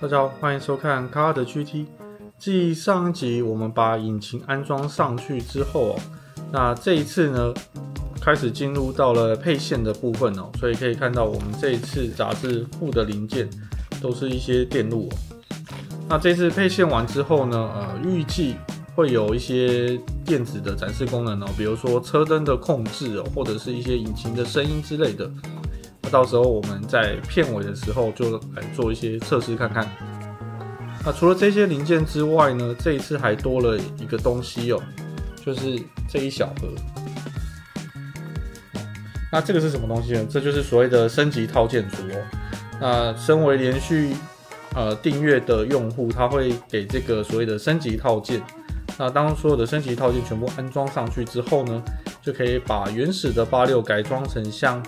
大家好，欢迎收看卡尔的 GT。继上一集我们把引擎安装上去之后那这一次呢，开始进入到了配线的部分所以可以看到我们这一次杂志附的零件都是一些电路那这次配线完之后呢，预计会有一些电子的展示功能比如说车灯的控制或者是一些引擎的声音之类的。到时候我们在片尾的时候就来做一些测试看看。那除了这些零件之外呢，这一次还多了一个东西就是这一小盒。那这个是什么东西呢？这就是所谓的升级套件组那身为连续订阅的用户，他会给这个所谓的升级套件。那当所有的升级套件全部安装上去之后呢，就可以把原始的86改装成像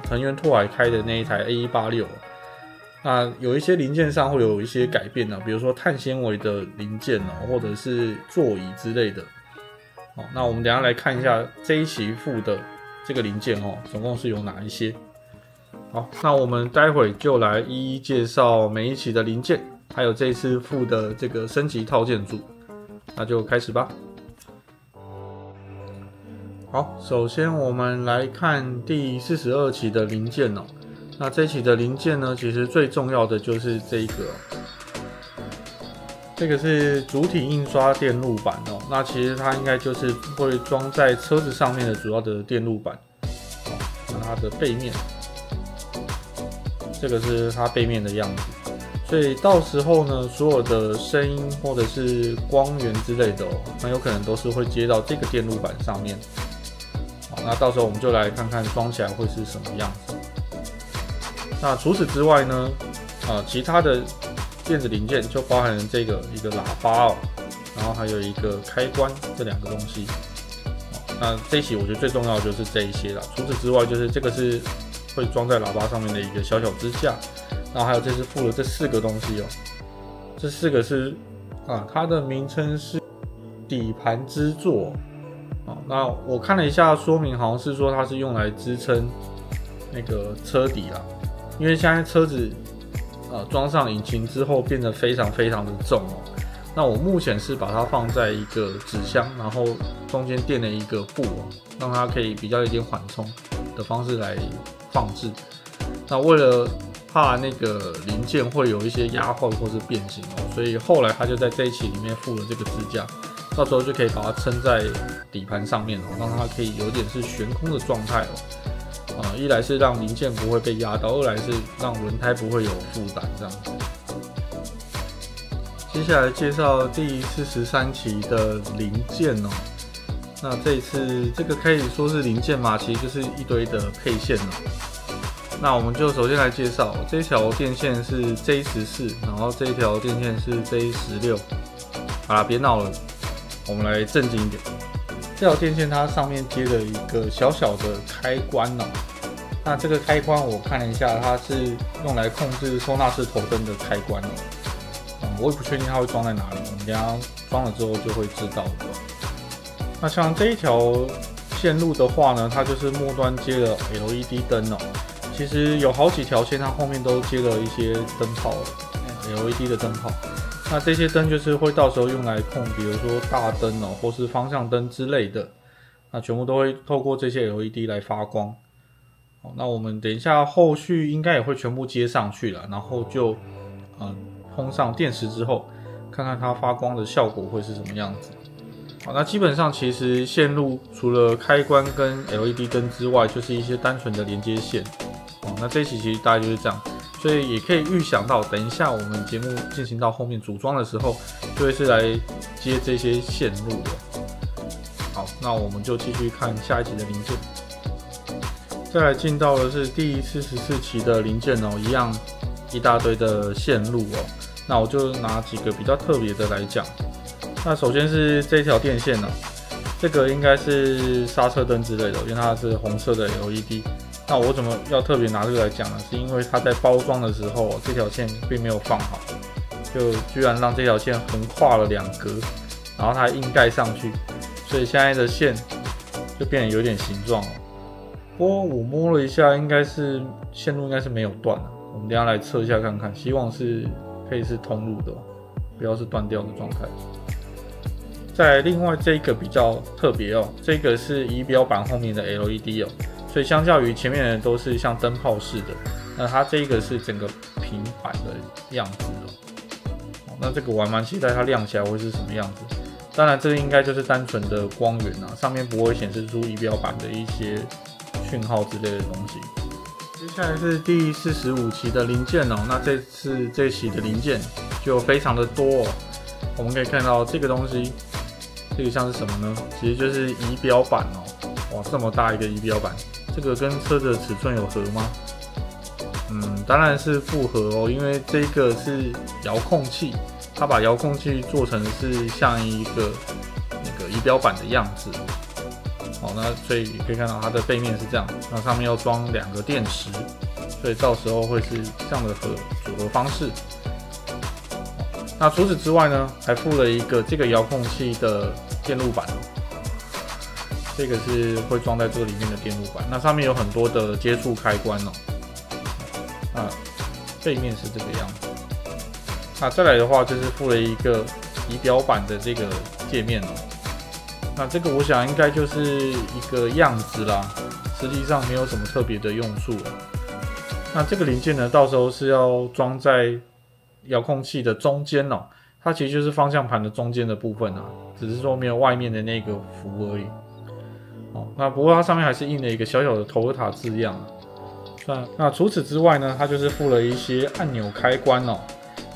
藤原拓海开的那一台 A186。那有一些零件上会有一些改变比如说碳纤维的零件或者是座椅之类的。那我们等一下来看一下这一期附的这个零件总共是有哪一些。好，那我们待会就来一一介绍每一期的零件，还有这一次附的这个升级套件组。那就开始吧。好，首先我们来看第42期的零件那这一期的零件呢，其实最重要的就是这个是主体印刷电路板那其实它应该就是会装在车子上面的主要的电路板。那它的背面，这个是它背面的样子。所以到时候呢，所有的声音或者是光源之类的很有可能都是会接到这个电路板上面。那到时候我们就来看看装起来会是什么样子。那除此之外呢，其他的电子零件就包含了这个一个喇叭然后还有一个开关，这两个东西。那这一期我觉得最重要的就是这一些啦。除此之外，就是这个是会装在喇叭上面的一个小小支架。然后还有这次附了这4个东西这4个是它的名称是底盘支座。那我看了一下说明，好像是说它是用来支撑那个车底啦，因为现在车子装上引擎之后变得非常非常的重那我目前是把它放在一个纸箱，然后中间垫了一个布让它可以比较有点缓冲的方式来放置。那为了怕那个零件会有一些压坏或是变形所以后来他就在这一期里面附了这个支架，到时候就可以把它撑在底盘上面让它可以有点是悬空的状态一来是让零件不会被压到，二来是让轮胎不会有负担这样子。接下来介绍第43期的零件那这一次这个可以说是零件嘛，其实就是一堆的配线那我们就首先来介绍这条电线是 J14， 然后这一条电线是 J16。好啦，别闹了，我们来正经一点。这条电线它上面接了一个小小的开关那这个开关我看了一下，它是用来控制收纳式头灯的开关我也不确定它会装在哪里，我们等一下装了之后就会知道的。那像这一条线路的话呢，它就是末端接了 LED 灯其实有好几条线，它后面都接了一些灯泡LED 的灯泡。那这些灯就是会到时候用来控，比如说大灯或是方向灯之类的，那全部都会透过这些 LED 来发光。那我们等一下后续应该也会全部接上去了，然后就通上电池之后，看看它发光的效果会是什么样子。好，那基本上其实线路除了开关跟 LED 灯之外，就是一些单纯的连接线。那这一期其实大概就是这样，所以也可以预想到，等一下我们节目进行到后面组装的时候，就会是来接这些线路好，那我们就继续看下一期的零件。再来进到的是第44期的零件一样一大堆的线路那我就拿几个比较特别的来讲。那首先是这条电线这个应该是刹车灯之类的，因为它是红色的 LED。那我怎么要特别拿这个来讲呢？是因为它在包装的时候这条线并没有放好，就居然让这条线横跨了2格，然后它硬盖上去，所以现在的线就变得有点形状不过我摸了一下，应该是线路应该是没有断我们等一下来测一下看看，希望是可以是通路的不要是断掉的状态。再来另外这个比较特别这个是仪表板后面的 LED所以相较于前面的都是像灯泡式的，那它这个是整个平板的样子那这个我还蛮期待它亮起来会是什么样子。当然这个应该就是单纯的光源上面不会显示出仪表板的一些讯号之类的东西。接下来是第45期的零件那这次这期的零件就非常的多我们可以看到这个东西，这个像是什么呢？其实就是仪表板哇，这么大一个仪表板，这个跟车子的尺寸有合吗？当然是不合因为这个是遥控器，它把遥控器做成是像一个那个仪表板的样子。那所以可以看到它的背面是这样，那上面要装2个电池，所以到时候会是这样的组合方式。那除此之外呢，还附了一个这个遥控器的电路板这个是会装在这个里面的电路板，那上面有很多的接触开关背面是这个样子。那再来的话就是附了一个仪表板的这个界面那这个我想应该就是一个样子啦，实际上没有什么特别的用处那这个零件呢，到时候是要装在遥控器的中间它其实就是方向盘的中间的部分只是说没有外面的那个符而已那不过它上面还是印了一个小小的Toyota字样那除此之外呢，它就是附了一些按钮开关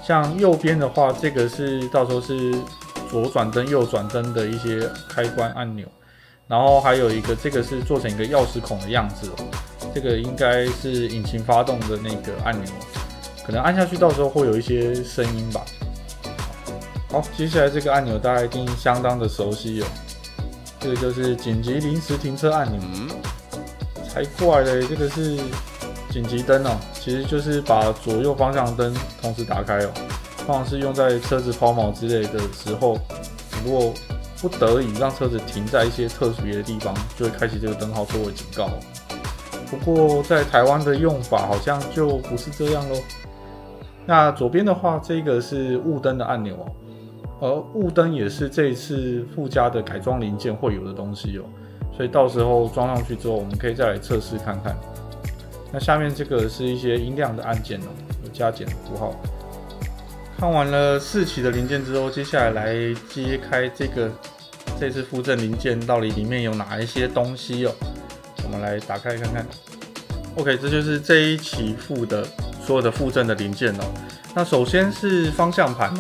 像右边的话，这个是到时候是左转灯、右转灯的一些开关按钮，然后还有一个这个是做成一个钥匙孔的样子这个应该是引擎发动的那个按钮可能按下去到时候会有一些声音吧。好，接下来这个按钮大家一定相当的熟悉这个就是紧急临时停车按钮才怪嘞，这个是紧急灯其实就是把左右方向灯同时打开通常是用在车子抛锚之类的时候，如果不得已让车子停在一些特别的地方，就会开启这个灯号作为警告不过在台湾的用法好像就不是这样咯。那左边的话，这个是雾灯的按钮而雾灯也是这一次附加的改装零件会有的东西所以到时候装上去之后，我们可以再来测试看看。那下面这个是一些音量的按键有加减的符号。看完了4期的零件之后，接下来揭开这次附赠零件到底里面有哪一些东西我们来打开看看。OK， 这就是这一期附的所有的附赠的零件那首先是方向盘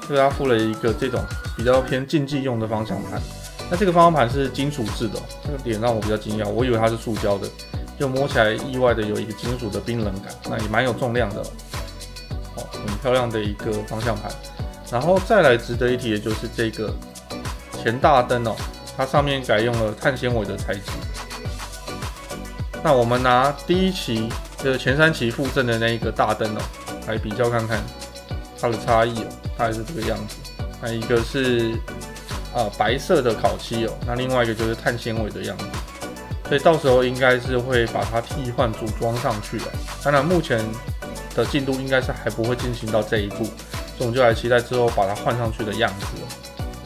这个它附了一个这种比较偏竞技用的方向盘。那这个方向盘是金属制的这个点让我比较惊讶，我以为它是塑胶的，就摸起来意外的有一个金属的冰冷感，那也蛮有重量的很漂亮的一个方向盘。然后再来值得一提的就是这个前大灯它上面改用了碳纤维的材质。那我们拿第一期前3期附赠的那一个大灯来比较看看它的差异它也是这个样子。那一个是白色的烤漆那另外一个就是碳纤维的样子。所以到时候应该是会把它替换组装上去当然目前的进度应该是还不会进行到这一步，所以我们就来期待之后把它换上去的样子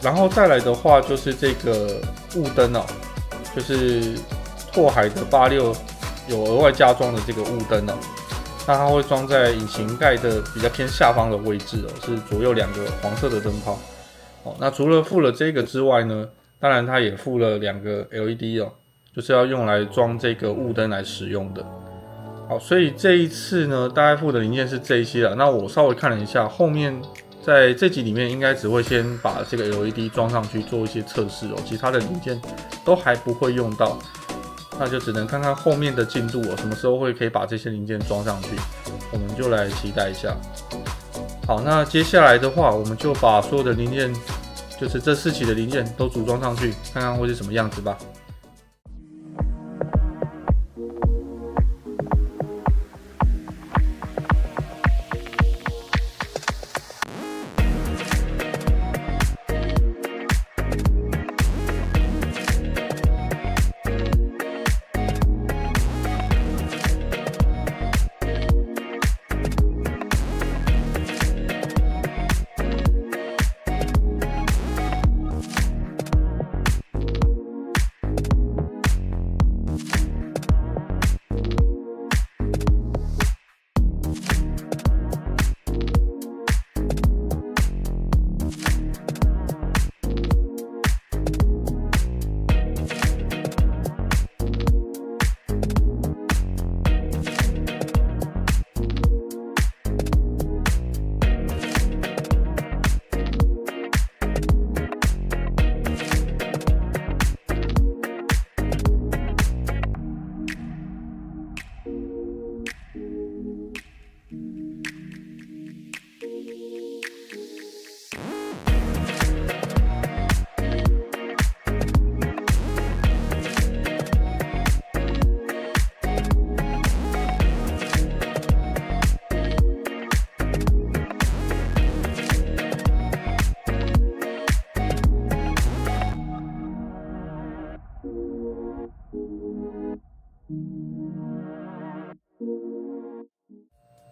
然后再来的话就是这个雾灯就是拓海的86有额外加装的这个雾灯那它会装在引擎盖的比较偏下方的位置是左右2个黄色的灯泡那除了附了这个之外呢，当然它也附了2个 LED就是要用来装这个雾灯来使用的。好，所以这一次呢，大概附的零件是这一些了。那我稍微看了一下，后面在这集里面应该只会先把这个 LED 装上去做一些测试其他的零件都还不会用到，那就只能看看后面的进度什么时候会可以把这些零件装上去，我们就来期待一下。好，那接下来的话，我们就把所有的零件，就是这4期的零件都组装上去，看看会是什么样子吧。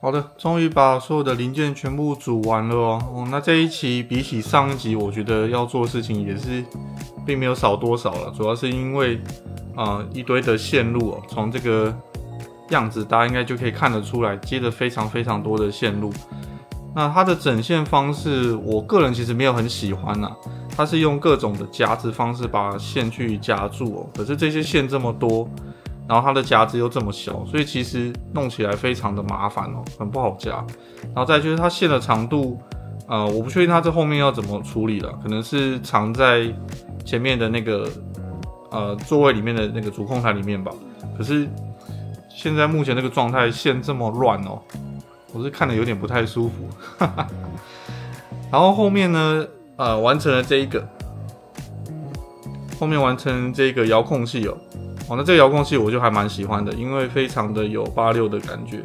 好的，终于把所有的零件全部组完了哦。那这一期比起上一集，我觉得要做的事情也是并没有少多少了，主要是因为一堆的线路哦，从这个样子大家应该就可以看得出来，接了非常非常多的线路。那它的整线方式，我个人其实没有很喜欢啦，它是用各种的夹子方式把线去夹住哦。可是这些线这么多，然后它的夹子又这么小，所以其实弄起来非常的麻烦哦，很不好夹。然后再就是它线的长度，我不确定它这后面要怎么处理了，可能是藏在前面的那个座位里面的那个主控台里面吧。可是现在目前这个状态，线这么乱哦，我是看得有点不太舒服。然后后面呢，完成了这一个，后面完成这个遥控器哦。那这个遥控器我就还蛮喜欢的，因为非常的有86的感觉。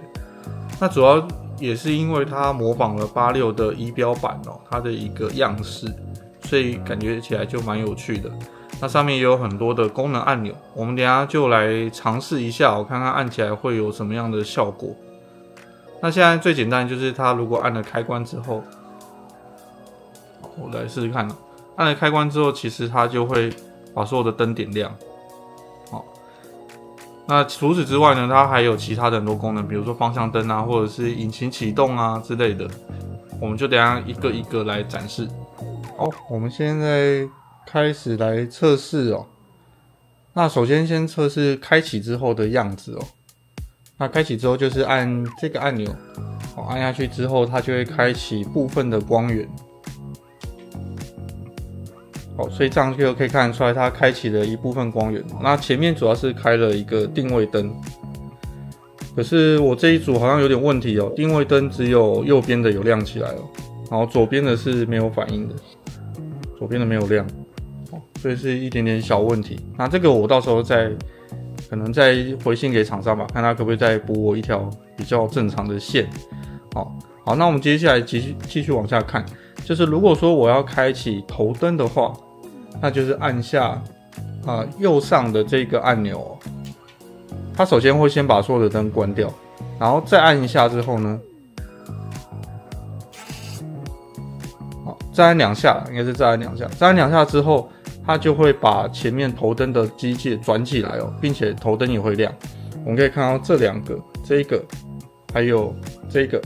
那主要也是因为它模仿了86的仪表板哦，它的一个样式，所以感觉起来就蛮有趣的。那上面也有很多的功能按钮，我们等一下就来尝试一下，我看看按起来会有什么样的效果。那现在最简单就是它如果按了开关之后，我来试试看哦。按了开关之后，其实它就会把所有的灯点亮。那除此之外呢，它还有其他的很多功能，比如说方向灯啊，或者是引擎启动啊之类的，我们就等一下一个一个来展示。好，我们现在开始来测试哦。那首先先测试开启之后的样子哦。那开启之后就是按这个按钮，按下去之后，它就会开启部分的光源。好，所以这样就可以看得出来，它开启了一部分光源。那前面主要是开了一个定位灯，可是我这一组好像有点问题哦，定位灯只有右边的有亮起来哦，然后左边的是没有反应的，左边的没有亮，所以是一点点小问题。那这个我到时候可能再回信给厂商吧，看他可不可以再补我一条比较正常的线。好，那我们接下来继续往下看，就是如果说我要开启头灯的话，那就是按下右上的这个按钮哦，它首先会先把所有的灯关掉，然后再按一下之后呢，好，再按两下，应该是再按两下，再按两下之后，它就会把前面头灯的机械转起来哦，并且头灯也会亮。我们可以看到这两个，这一个还有这个，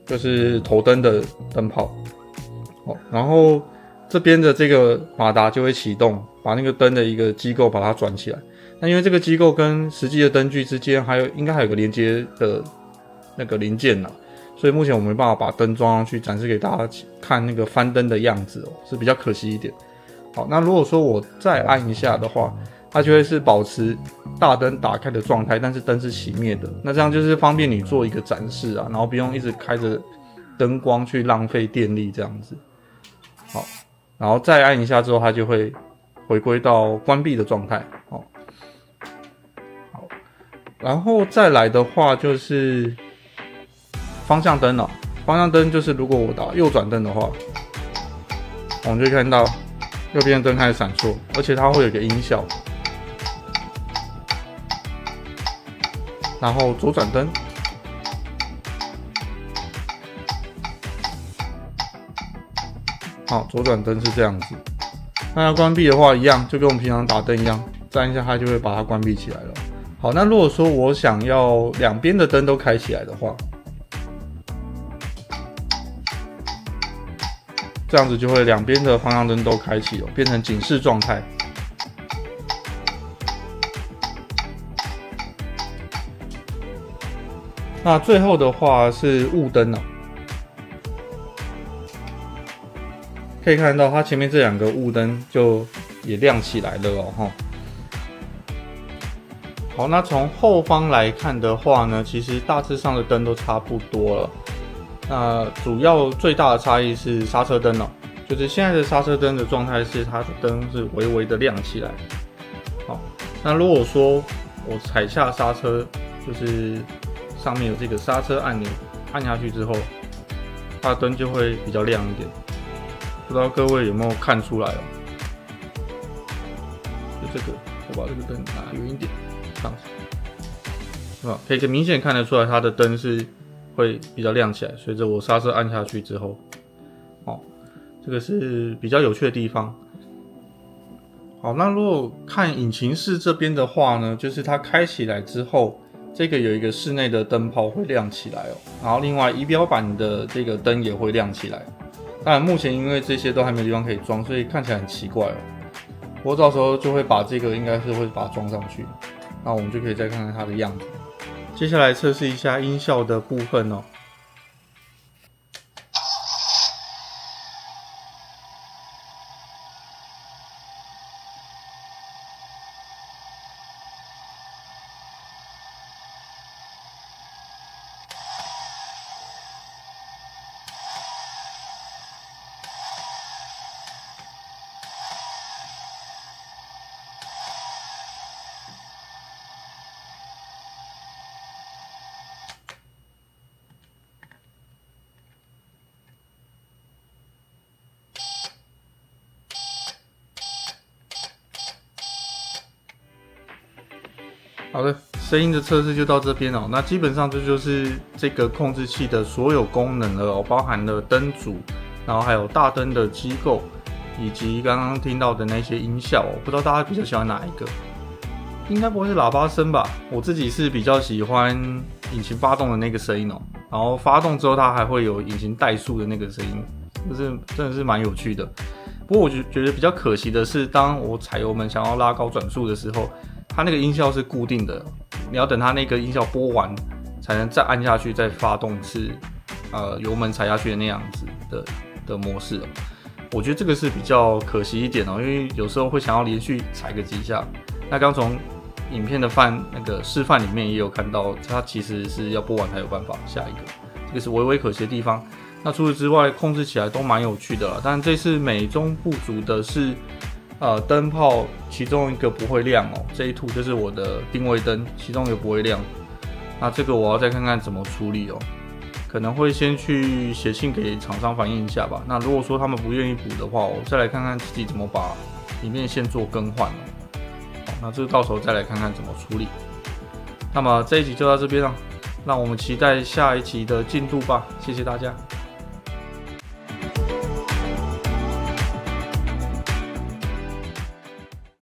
就是头灯的灯泡。然后这边的这个马达就会启动，把那个灯的一个机构把它转起来。那因为这个机构跟实际的灯具之间应该还有个连接的那个零件啦，所以目前我没办法把灯装上去展示给大家看那个翻灯的样子哦，是比较可惜一点。好，那如果说我再按一下的话，它就会是保持大灯打开的状态，但是灯是熄灭的。那这样就是方便你做一个展示啊，然后不用一直开着灯光去浪费电力这样子。好，然后再按一下之后，它就会回归到关闭的状态。好，然后再来的话就是方向灯了。方向灯就是如果我打右转灯的话，我们就会看到右边的灯开始闪烁，而且它会有一个音效。然后左转灯，好，左转灯是这样子。那要关闭的话，一样就跟我们平常打灯一样，再按一下它就会把它关闭起来了。好，那如果说我想要两边的灯都开起来的话，这样子就会两边的方向灯都开启哦，变成警示状态。那最后的话是雾灯哦，可以看到它前面这两个雾灯就也亮起来了哦。好，那从后方来看的话呢，其实大致上的灯都差不多了。那主要最大的差异是刹车灯哦，就是现在的刹车灯的状态是它的灯是微微的亮起来。好，那如果说我踩下刹车，就是上面有这个刹车按钮，按下去之后，它的灯就会比较亮一点。不知道各位有没有看出来哦？就这个，我把这个灯拿远一点，这样子，是吧？可以明显看得出来，它的灯是会比较亮起来。随着我刹车按下去之后，这个是比较有趣的地方。好，那如果看引擎室这边的话呢，就是它开起来之后，这个有一个室内的灯泡会亮起来哦，然后另外仪表板的这个灯也会亮起来。当然目前因为这些都还没有地方可以装，所以看起来很奇怪哦。不过到时候就会把这个应该是会把它装上去，那我们就可以再看看它的样子。接下来测试一下音效的部分哦。好的，声音的测试就到这边哦。那基本上这就是这个控制器的所有功能了哦，包含了灯组，然后还有大灯的机构，以及刚刚听到的那些音效哦。不知道大家比较喜欢哪一个？应该不会是喇叭声吧？我自己是比较喜欢引擎发动的那个声音哦。然后发动之后，它还会有引擎怠速的那个声音，就是真的是蛮有趣的。不过我觉得比较可惜的是，当我踩油门想要拉高转速的时候，它那个音效是固定的，你要等它那个音效播完，才能再按下去，再发动是油门踩下去的那样子的模式哦。我觉得这个是比较可惜一点哦，因为有时候会想要连续踩个几下。那刚从影片的那个示范里面也有看到，它其实是要播完才有办法下一个，这个是微微可惜的地方。那除此之外，控制起来都蛮有趣的啦。但这次美中不足的是，灯泡其中一个不会亮哦，这一图就是我的定位灯，其中一个不会亮。那这个我要再看看怎么处理哦，可能会先去写信给厂商反映一下吧。那如果说他们不愿意补的话，我再来看看自己怎么把里面线做更换哦。好，那这个到时候再来看看怎么处理。那么这一集就到这边了，让我们期待下一集的进度吧。谢谢大家。